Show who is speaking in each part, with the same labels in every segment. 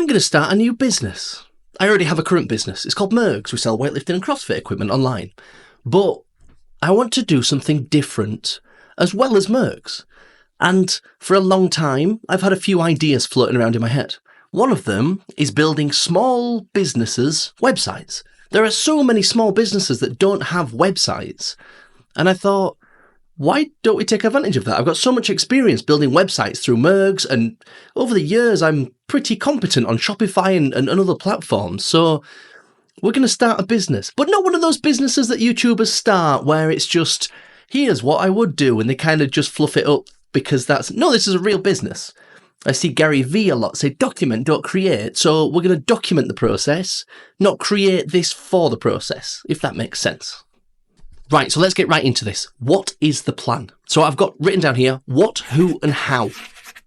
Speaker 1: I'm going to start a new business. I already have a current business. It's called Mergs. We sell weightlifting and CrossFit equipment online. But I want to do something different as well as Mergs. And for a long time, I've had a few ideas floating around in my head. One of them is building small businesses' websites. There are so many small businesses that don't have websites. And I thought, why don't we take advantage of that? I've got so much experience building websites through Mergs, and over the years, I'm pretty competent on Shopify and other platforms. So we're going to start a business, but not one of those businesses that YouTubers start where it's just, here's what I would do, and they kind of just fluff it up because this is a real business. I see Gary Vee a lot say, document, don't create. So we're going to document the process, not create this for the process, if that makes sense. Right, so let's get right into this. What is the plan? So I've got written down here, what, who, and how.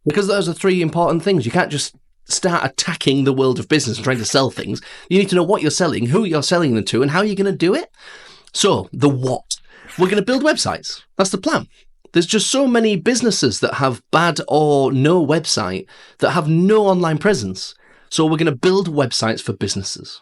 Speaker 1: Because those are three important things. You can't just start attacking the world of business and trying to sell things. You need to know what you're selling, who you're selling them to, and how you're going to do it. So, the what. We're going to build websites. That's the plan. There's just so many businesses that have bad or no website, that have no online presence. So we're going to build websites for businesses.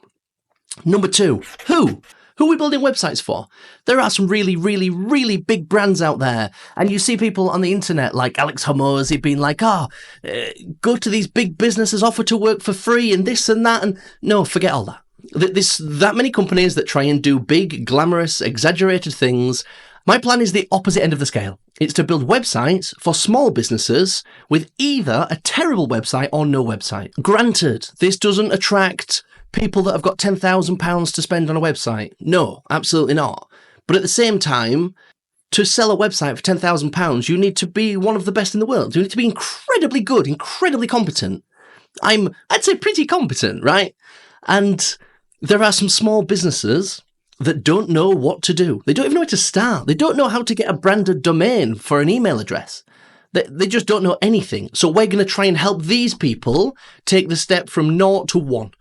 Speaker 1: Number two, who? Who are we building websites for? There are some really, really, really big brands out there. And you see people on the internet like Alex Hormozi being like, go to these big businesses, offer to work for free and this and that. And no, forget all that. That many companies that try and do big, glamorous, exaggerated things. My plan is the opposite end of the scale. It's to build websites for small businesses with either a terrible website or no website. Granted, this doesn't attract people that have got £10,000 to spend on a website. No, absolutely not. But at the same time, to sell a website for £10,000, you need to be one of the best in the world. You need to be incredibly good, incredibly competent. I'd say pretty competent, right? And there are some small businesses that don't know what to do. They don't even know where to start. They don't know how to get a branded domain for an email address. They just don't know anything. So we're going to try and help these people take the step from 0 to 1.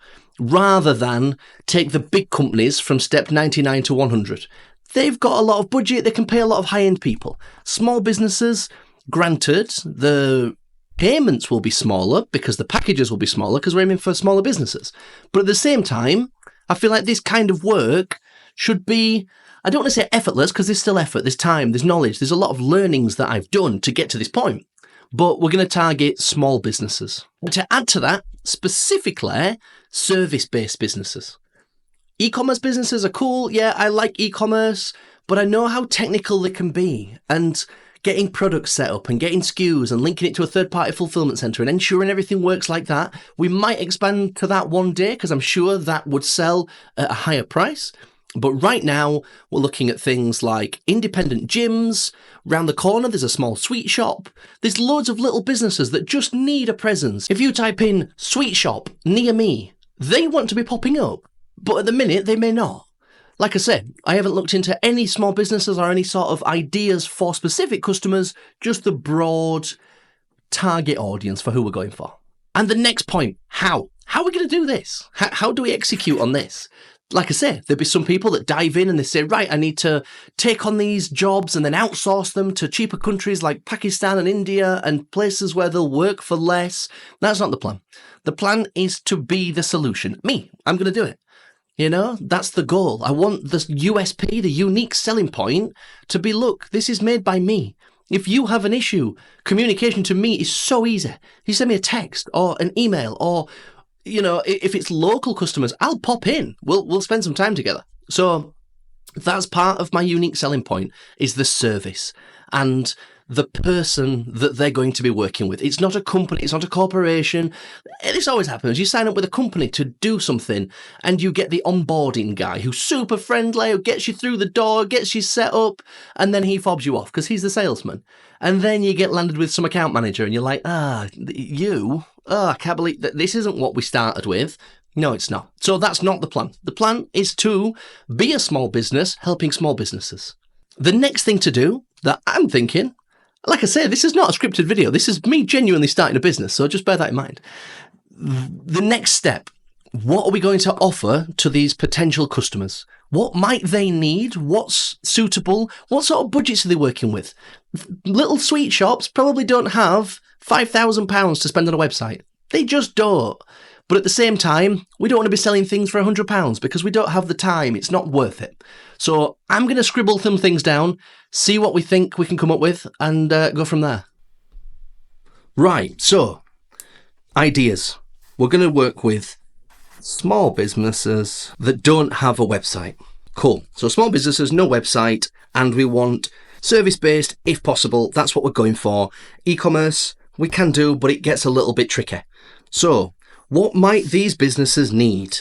Speaker 1: Rather than take the big companies from step 99 to 100. They've got a lot of budget, they can pay a lot of high-end people. Small businesses, granted, the payments will be smaller because the packages will be smaller because we're aiming for smaller businesses. But at the same time, I feel like this kind of work should be, I don't want to say effortless because there's still effort, there's time, there's knowledge, there's a lot of learnings that I've done to get to this point. But we're going to target small businesses. And to add to that, specifically, service-based businesses. E-commerce businesses are cool. Yeah, I like e-commerce, but I know how technical they can be. And getting products set up and getting SKUs and linking it to a third-party fulfillment center and ensuring everything works like that. We might expand to that one day because I'm sure that would sell at a higher price. But right now, we're looking at things like independent gyms. Round the corner, there's a small sweet shop. There's loads of little businesses that just need a presence. If you type in sweet shop near me, they want to be popping up. But at the minute, they may not. Like I said, I haven't looked into any small businesses or any sort of ideas for specific customers, just the broad target audience for who we're going for. And the next point, how? How are we going to do this? How do we execute on this? Like I say, there'll be some people that dive in and they say, right, I need to take on these jobs and then outsource them to cheaper countries like Pakistan and India and places where they'll work for less. That's not the plan. The plan is to be the solution. I'm going to do it. You know, that's the goal. I want the USP, the unique selling point, to be, look, this is made by me. If you have an issue, communication to me is so easy. You send me a text or an email or, you know, if it's local customers, I'll pop in. We'll spend some time together. So that's part of my unique selling point is the service and the person that they're going to be working with. It's not a company, it's not a corporation. This always happens. You sign up with a company to do something and you get the onboarding guy who's super friendly, who gets you through the door, gets you set up, and then he fobs you off because he's the salesman. And then you get landed with some account manager and you're like, I can't believe that this isn't what we started with. No, it's not. So that's not the plan. The plan is to be a small business helping small businesses. The next thing to do that I'm thinking, like I say, this is not a scripted video. This is me genuinely starting a business, so just bear that in mind. The next step, what are we going to offer to these potential customers? What might they need? What's suitable? What sort of budgets are they working with? Little sweet shops probably don't have £5,000 to spend on a website. They just don't. But at the same time, we don't want to be selling things for £100 because we don't have the time. It's not worth it. So I'm going to scribble some things down, see what we think we can come up with, and go from there. Right, so ideas. We're going to work with small businesses that don't have a website. Cool. So small businesses, no website, and we want service-based if possible. That's what we're going for. E-commerce, we can do, but it gets a little bit tricky. So what might these businesses need?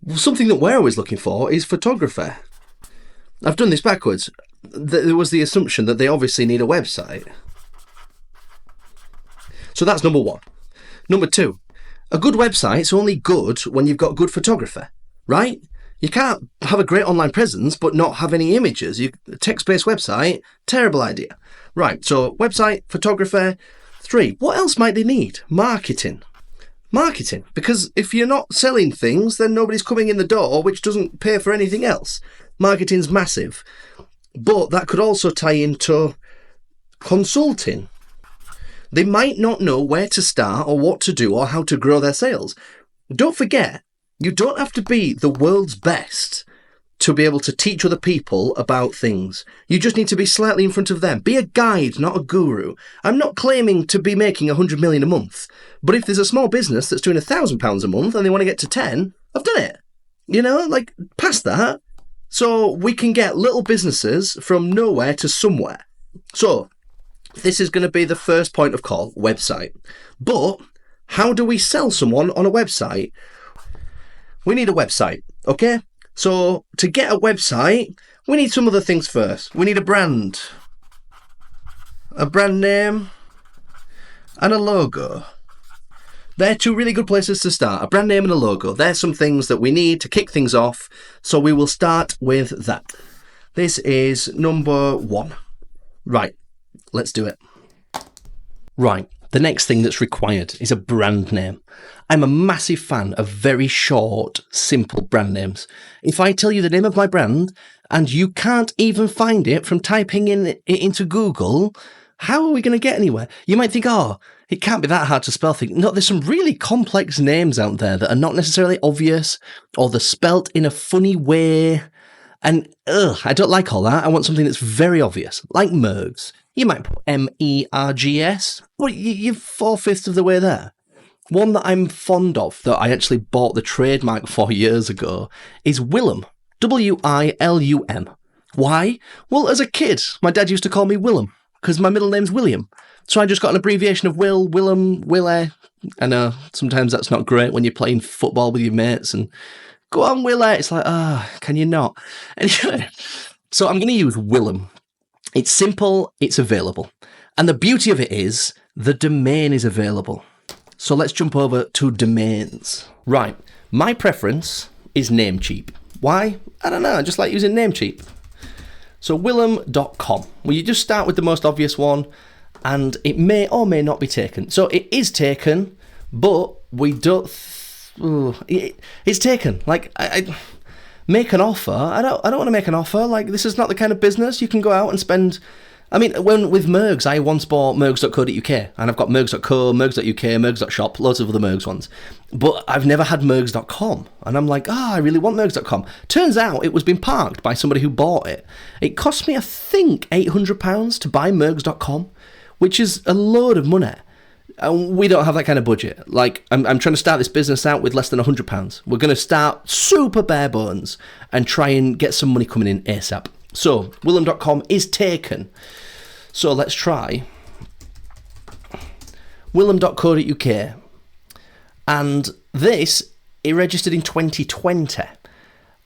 Speaker 1: Well, something that we're always looking for is photography. I've done this backwards. There was the assumption that they obviously need a website. So that's number one. Number two, a good website's only good when you've got good photography, right? You can't have a great online presence but not have any images. A text-based website, terrible idea. Right, so website, photography. 3, what else might they need? Marketing. Marketing, because if you're not selling things, then nobody's coming in the door, which doesn't pay for anything else. Marketing's massive. But that could also tie into consulting. They might not know where to start or what to do or how to grow their sales. Don't forget, you don't have to be the world's best to be able to teach other people about things. You just need to be slightly in front of them. Be a guide, not a guru. I'm not claiming to be making 100 million a month, but if there's a small business that's doing £1,000 a month and they want to get to 10, I've done it. You know, like past that. So we can get little businesses from nowhere to somewhere. So this is going to be the first point of call, website. But how do we sell someone on a website? We need a website, okay? So to get a website, we need some other things first. We need a brand name, and a logo. They're 2 really good places to start. A brand name and a logo. They're some things that we need to kick things off. So we will start with that. This is number 1. Right, let's do it. Right, the next thing that's required is a brand name. I'm a massive fan of very short, simple brand names. If I tell you the name of my brand and you can't even find it from typing it into Google, how are we going to get anywhere? You might think, oh, it can't be that hard to spell things. No, there's some really complex names out there that are not necessarily obvious, or they're spelt in a funny way. And I don't like all that. I want something that's very obvious, like Mergs. You might put MERGS, but you're 4/5 of the way there. One that I'm fond of, that I actually bought the trademark for years ago, is Willum. WILUM. Why? Well, as a kid, my dad used to call me Willum, because my middle name's William. So I just got an abbreviation of Will, Willum, Willie. I know, sometimes that's not great when you're playing football with your mates and go on, Willie. It's like, can you not? Anyway, so I'm going to use Willum. It's simple, it's available. And the beauty of it is, the domain is available. So let's jump over to domains. Right, my preference is Namecheap. Why? I don't know, I just like using Namecheap. So willum.com. Well, you just start with the most obvious one, and it may or may not be taken. So it is taken, but we don't... it's taken. Like, I make an offer. I don't want to make an offer. Like, this is not the kind of business you can go out and spend... I mean, with Mergs, I once bought mergs.co.uk, and I've got mergs.co, mergs.uk, mergs.shop, loads of other Mergs ones. But I've never had mergs.com, and I'm like, I really want mergs.com. Turns out it was being parked by somebody who bought it. It cost me, I think, £800 to buy mergs.com, which is a load of money. And we don't have that kind of budget. Like, I'm trying to start this business out with less than £100. We're going to start super bare bones and try and get some money coming in ASAP. So, willum.com is taken. So let's try willum.co.uk. And this, it registered in 2020.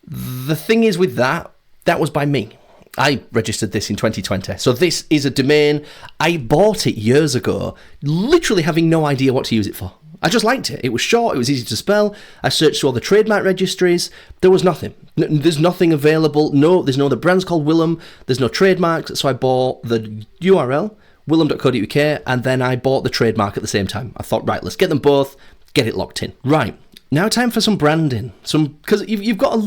Speaker 1: The thing is with that was by me. I registered this in 2020. So this is a domain. I bought it years ago, literally having no idea what to use it for. I just liked it. It was short, it was easy to spell. I searched through all the trademark registries. There was nothing. There's nothing available. No, there's no other brands called Willum. There's no trademarks. So I bought the URL, willum.co.uk, and then I bought the trademark at the same time. I thought, right, let's get them both, get it locked in. Right, now time for some branding. Because you've got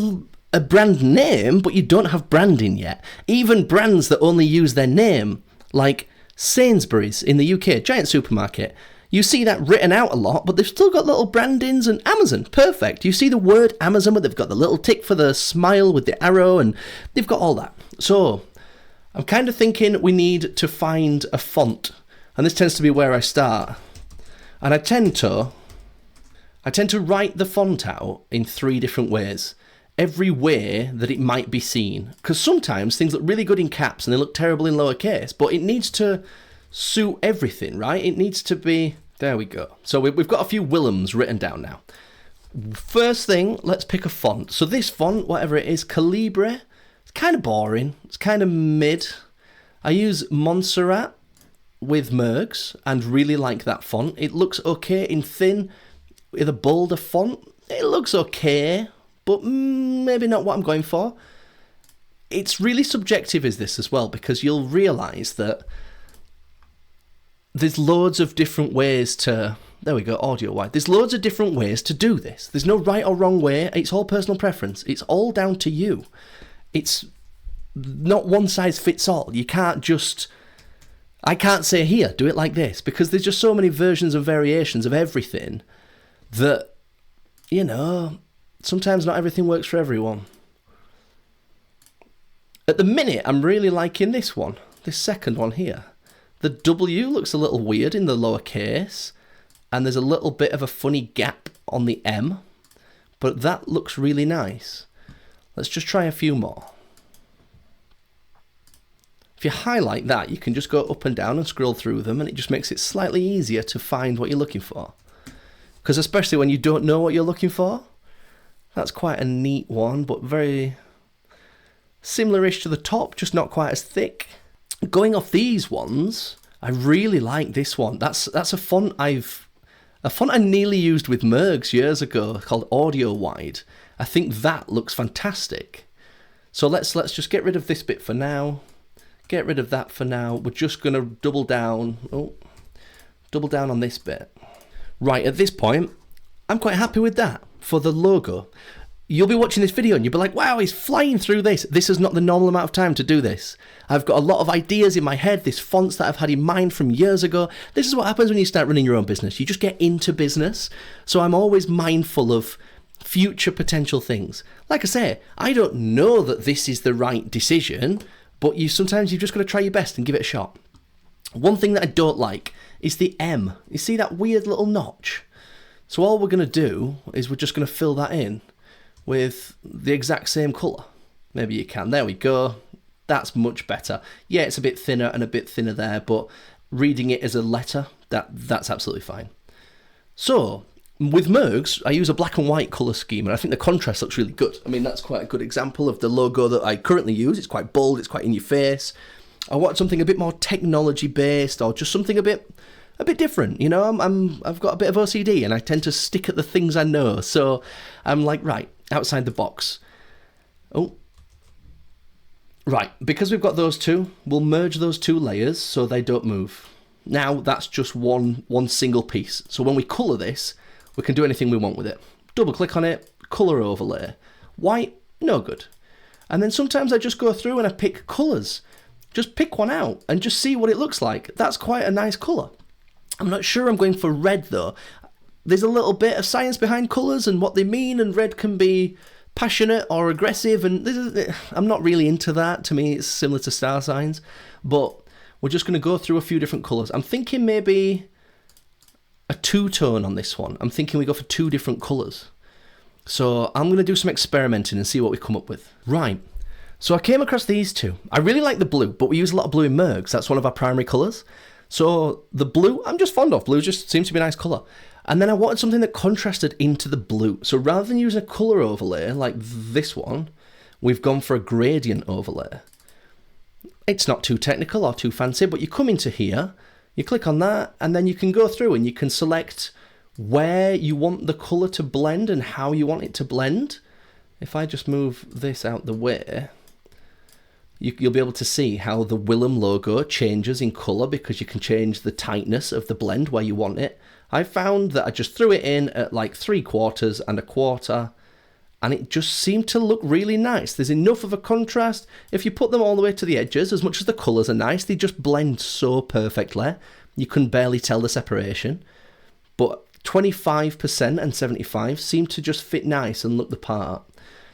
Speaker 1: a brand name, but you don't have branding yet. Even brands that only use their name, like Sainsbury's in the UK, giant supermarket, You see that written out a lot, but they've still got little brandings and Amazon. Perfect. You see the word Amazon, but they've got the little tick for the smile with the arrow, and they've got all that. So I'm kind of thinking we need to find a font, and this tends to be where I start. And I tend to write the font out in 3 different ways. Every way that it might be seen. Because sometimes things look really good in caps and they look terrible in lowercase, but it needs to suit everything, right? It needs to be... There we go. So we've got a few Willems written down now. First thing, let's pick a font. So this font, whatever it is, Calibri, it's kind of boring. It's kind of mid. I use Montserrat with Mergs and really like that font. It looks okay in thin with a bolder font. It looks okay, but maybe not what I'm going for. It's really subjective, is this as well, because you'll realise that there's loads of different ways to... There we go, audio wide. There's loads of different ways to do this. There's no right or wrong way. It's all personal preference. It's all down to you. It's not one size fits all. You can't just... I can't say, here, do it like this, because there's just so many versions and variations of everything that, you know, sometimes not everything works for everyone. At the minute, I'm really liking this one, this second one here. The W looks a little weird in the lowercase, and there's a little bit of a funny gap on the M, but that looks really nice. Let's just try a few more. If you highlight that, you can just go up and down and scroll through them, and it just makes it slightly easier to find what you're looking for. Because especially when you don't know what you're looking for, that's quite a neat one, but very similar-ish to the top, just not quite as thick. Going off these ones, I really like this one. That's a font I nearly used with Mergs years ago called Audio Wide. I think that looks fantastic. So let's just get rid of this bit for now. Get rid of that for now. We're just going to double down on this bit. Right, at this point, I'm quite happy with that for the logo. You'll be watching this video and you'll be like, wow, he's flying through this. This is not the normal amount of time to do this. I've got a lot of ideas in my head, this fonts that I've had in mind from years ago. This is what happens when you start running your own business. You just get into business. So I'm always mindful of future potential things. Like I say, I don't know that this is the right decision, but sometimes you've just got to try your best and give it a shot. One thing that I don't like is the M. You see that weird little notch? So all we're going to do is we're just going to fill that in with the exact same colour. Maybe you can. There we go. That's much better. Yeah, it's a bit thinner and a bit thinner there, but reading it as a letter, that's absolutely fine. So, with Mergs, I use a black and white colour scheme, and I think the contrast looks really good. I mean, that's quite a good example of the logo that I currently use. It's quite bold, it's quite in your face. I want something a bit more technology-based, or just something a bit different. You know, I've got a bit of OCD, and I tend to stick at the things I know. So I'm like, right, outside the box. Oh, right. Because we've got those two, we'll merge those two layers so they don't move. Now that's just one single piece. So when we colour this, we can do anything we want with it. Double click on it, colour overlay. White, no good. And then sometimes I just go through and I pick colours. Just pick one out and just see what it looks like. That's quite a nice colour. I'm not sure I'm going for red though. There's a little bit of science behind colours and what they mean, and red can be passionate or aggressive, and I'm not really into that. To me, it's similar to star signs, but we're just going to go through a few different colours. I'm thinking maybe a two-tone on this one. I'm thinking we go for 2 different colours. So I'm going to do some experimenting and see what we come up with. Right. So I came across these two. I really like the blue, but we use a lot of blue in Mergs. That's one of our primary colours. So the blue, I'm just fond of. Blue just seems to be a nice colour. And then I wanted something that contrasted into the blue. So rather than using a colour overlay like this one, we've gone for a gradient overlay. It's not too technical or too fancy, but you come into here, you click on that, and then you can go through and you can select where you want the colour to blend and how you want it to blend. If I just move this out the way, you'll be able to see how the Willem logo changes in colour, because you can change the tightness of the blend where you want it. I found that I just threw it in at like 3/4 and 1/4, and it just seemed to look really nice. There's enough of a contrast. If you put them all the way to the edges, as much as the colours are nice, they just blend so perfectly. You can barely tell the separation. but 25% and 75 seem to just fit nice and look the part.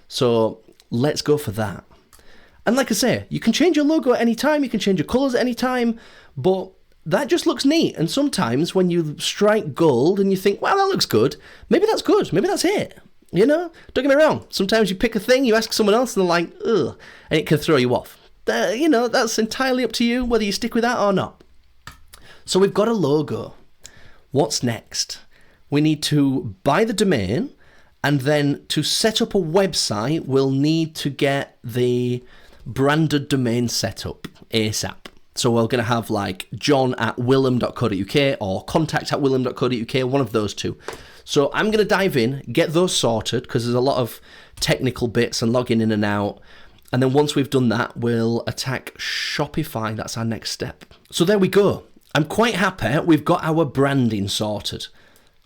Speaker 1: So let's go for that. And like I say, you can change your logo at any time, you can change your colours at any time, but that just looks neat. And sometimes when you strike gold and you think, well, that looks good, maybe that's good, maybe that's it. You know, don't get me wrong. Sometimes you pick a thing, you ask someone else and they're like, ugh, and it can throw you off. You know, that's entirely up to you whether you stick with that or not. So we've got a logo. What's next? We need to buy the domain, and then to set up a website, we'll need to get the branded domain set up ASAP. So we're going to have like john@willam.co.uk or contact@willam.co.uk, one of those two. So I'm going to dive in, get those sorted, because there's a lot of technical bits and logging in and out. And then once we've done that, we'll attack Shopify. That's our next step. So there we go. I'm quite happy we've got our branding sorted.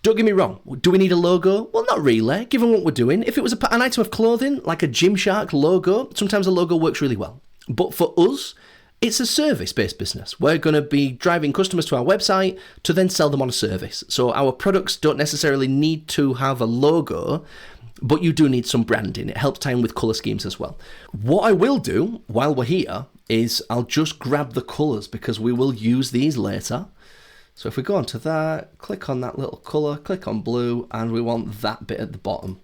Speaker 1: Don't get me wrong, do we need a logo? Well, not really, given what we're doing. If it was an item of clothing, like a Gymshark logo, sometimes a logo works really well. But for us, it's a service-based business. We're going to be driving customers to our website to then sell them on a service. So our products don't necessarily need to have a logo, but you do need some branding. It helps tie in with colour schemes as well. What I will do while we're here is I'll just grab the colours, because we will use these later. So if we go onto that, click on that little colour, click on blue, and we want that bit at the bottom.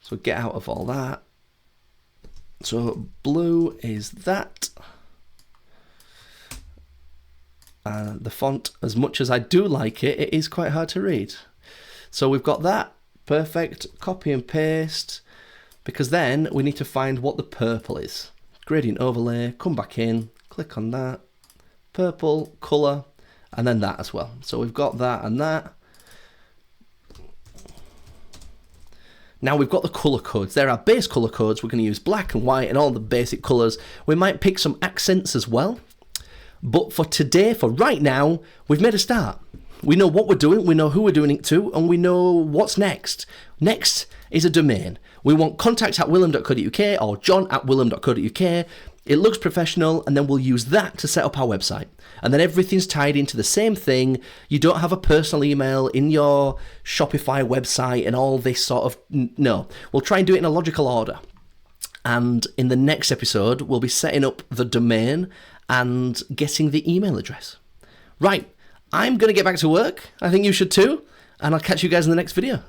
Speaker 1: So get out of all that. So blue is that. And the font, as much as I do like it, it is quite hard to read. So we've got that. Perfect. Copy and paste. Because then we need to find what the purple is. Gradient overlay, come back in, click on that. Purple, colour. And then that as well. So we've got that and that. Now we've got the colour codes. There are base colour codes. We're going to use black and white and all the basic colours. We might pick some accents as well. But for today, for right now, we've made a start. We know what we're doing, we know who we're doing it to, and we know what's next. Next is a domain. We want contact@willam.co.uk or john@willam.co.uk. It looks professional, and then we'll use that to set up our website. And then everything's tied into the same thing. You don't have a personal email in your Shopify website and all this sort of... No, we'll try and do it in a logical order. And in the next episode, we'll be setting up the domain and getting the email address. Right, I'm going to get back to work. I think you should too. And I'll catch you guys in the next video.